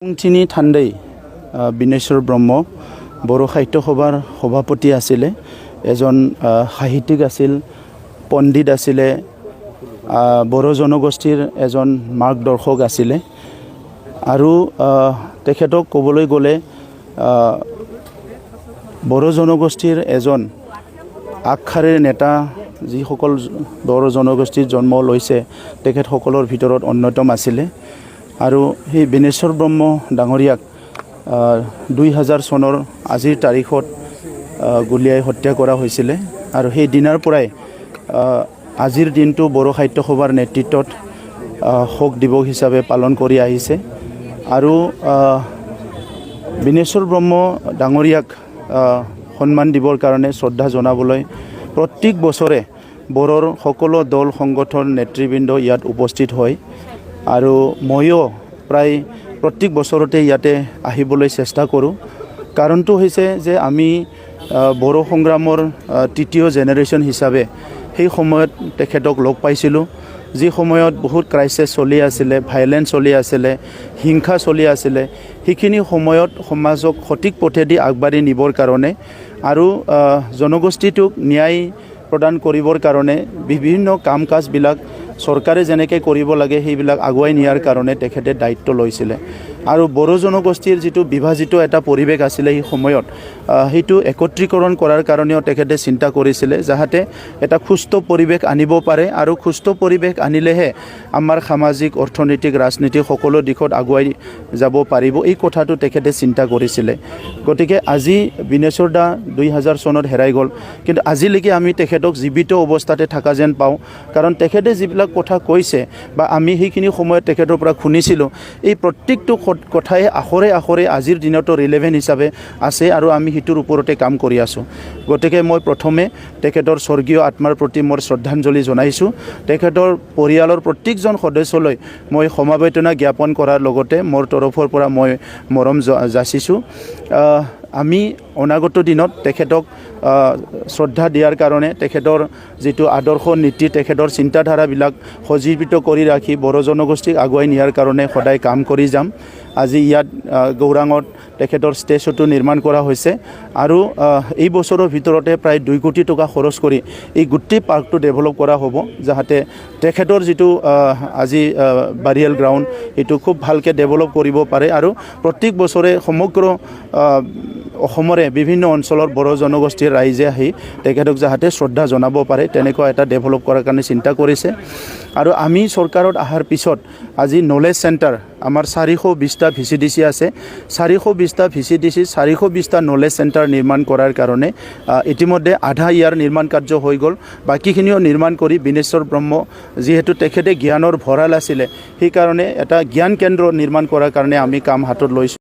Somni Thandai Bineshwar Brahma Boro Sahitya Sabhar সভাপতি আছিলে এজন সাহিত্যিক আছিল পণ্ডিত আছিলে বড়ো জনগোষ্ঠীৰ এজন মাৰ্গদৰ্শক আছিলে আৰু তেখেতক ক'বলৈ গ'লে বড়ো জনগোষ্ঠীৰ এজন আগশাৰীৰ নেতা যিসকল বড়ো জনগোষ্ঠীৰ জন্ম লৈছে তেখেতসকলৰ ভিতৰত অন্যতম আছিলে আৰু সেই বিনেশ্বৰ ব্ৰহ্ম ডাঙৰীয়াক 2000 চনৰ আজিৰ তাৰিখত গুলিয়াই হত্যা কৰা হৈছিল আৰু সেই দিনৰ পৰাই আজিৰ দিনটো বড়ো সাহিত্য সভাৰ নেতৃত্বত শোক দিৱস হিচাপে পালন কৰি আহিছে আৰু বিনেশ্বৰ ব্ৰহ্ম ডাঙৰীয়াক সন্মান দিবৰ কাৰণে শ্ৰদ্ধা জনাবলৈ প্ৰত্যেক বছৰে বড়োৰ সকলো দল সংগঠন নেতৃবৃন্দ ইয়াত উপস্থিত হয় আৰু ময়ো প্ৰায় প্ৰত্যেক বছৰতে ইয়াতে আহিবলৈ চেষ্টা কৰোঁ কাৰণটো হৈছে যে আমি বড়ো সংগ্ৰামৰ তৃতীয় জেনেৰেশ্যন হিচাপে সেই সময়ত তেখেতক লগ পাইছিলোঁ যি সময়ত বহুত ক্ৰাইচিছ চলি আছিলে ভাইলেন্স চলি আছিলে হিংসা চলি আছিলে সেইখিনি সময়ত সমাজক সঠিক পথেদি আগবাঢ়ি নিবৰ কাৰণে আৰু জনগোষ্ঠীটোক ন্যায় প্ৰদান কৰিবৰ কাৰণে বিভিন্ন কাম কাজবিলাক চৰকাৰে যেনেকৈ কৰিব লাগে সেইবিলাক আগুৱাই নিয়াৰ কাৰণে তেখেতে দায়িত্ব লৈছিলে আৰু বড়ো জনগোষ্ঠীৰ যিটো বিভাজিত এটা পৰিৱেশ আছিলে সেই সময়ত সেইটো একত্ৰীকৰণ কৰাৰ কাৰণেও তেখেতে চিন্তা কৰিছিলে যাতে এটা সুস্থ পৰিৱেশ আনিব পাৰে আৰু সুস্থ পৰিৱেশ আনিলেহে আমাৰ সামাজিক অৰ্থনৈতিক ৰাজনীতি সকলো দিশত আগুৱাই যাব পাৰিব এই কথাটো তেখেতে চিন্তা কৰিছিলে গতিকে আজি বিনেশ্বৰ দা 2000 চনত হেৰাই গ'ল কিন্তু আজিলৈকে আমি তেখেতক জীৱিত অৱস্থাতে থকা যেন পাওঁ কাৰণ তেখেতে যিবিলাক কথা কৈছে বা আমি সেইখিনি সময়ত তেখেতৰ পৰা শুনিছিলোঁ এই প্ৰত্যেকটো কথাই আখৰে আখৰে আজিৰ দিনতো ৰিলেভেণ্ট হিচাপে আছে আৰু আমি সেইটোৰ ওপৰতে কাম কৰি আছোঁ গতিকে মই প্ৰথমে তেখেতৰ স্বৰ্গীয় আত্মাৰ প্ৰতি মোৰ শ্ৰদ্ধাঞ্জলি জনাইছোঁ তেখেতৰ পৰিয়ালৰ প্ৰত্যেকজন সদস্যলৈ মই সমবেদনা জ্ঞাপন কৰাৰ লগতে মোৰ তৰফৰ পৰা মই মৰম যাচিছোঁ আমি অনাগত দিনত তেখেতক শ্ৰদ্ধা দিয়াৰ কাৰণে তেখেতৰ যিটো আদৰ্শ নীতি তেখেতৰ চিন্তাধাৰাবিলাক সজীৱিত কৰি ৰাখি বড়ো জনগোষ্ঠীক আগুৱাই নিয়াৰ কাৰণে সদায় কাম কৰি যাম আজি ইয়াত গৌৰাঙত তেখেতৰ ষ্টেচুটো নিৰ্মাণ কৰা হৈছে আৰু এই বছৰৰ ভিতৰতে প্ৰায় 2 কোটি টকা খৰচ কৰি এই গোটেই পাৰ্কটো ডেভেলপ কৰা হ'ব যাতে তেখেতৰ যিটো আজি বাৰিয়েল গ্ৰাউণ্ড এইটো খুব ভালকৈ ডেভেলপ কৰিব পাৰে আৰু প্ৰত্যেক বছৰে সমগ্ৰ অসমৰে বিভিন্ন অঞ্চলৰ বড়ো জনগোষ্ঠীৰ ৰাইজে আহি তেখেতক যাতে শ্ৰদ্ধা জনাব পাৰে তেনেকুৱা এটা ডেভেলপ কৰাৰ কাৰণে চিন্তা কৰিছে আৰু আমি চৰকাৰত অহাৰ পিছত আজি নলেজ চেণ্টাৰ আমাৰ 420টা VCDC আছে 420টা VCDC 420টা নলেজ চেণ্টাৰ নিৰ্মাণ কৰাৰ কাৰণে ইতিমধ্যে আধা ইয়াৰ নিৰ্মাণ কাৰ্য হৈ গ'ল বাকীখিনিও নিৰ্মাণ কৰি বিনেশ্বৰ ব্ৰহ্ম যিহেতু তেখেতে জ্ঞানৰ ভঁৰাল আছিলে সেইকাৰণে এটা জ্ঞান কেন্দ্ৰ নিৰ্মাণ কৰাৰ কাৰণে আমি কাম হাতত লৈছোঁ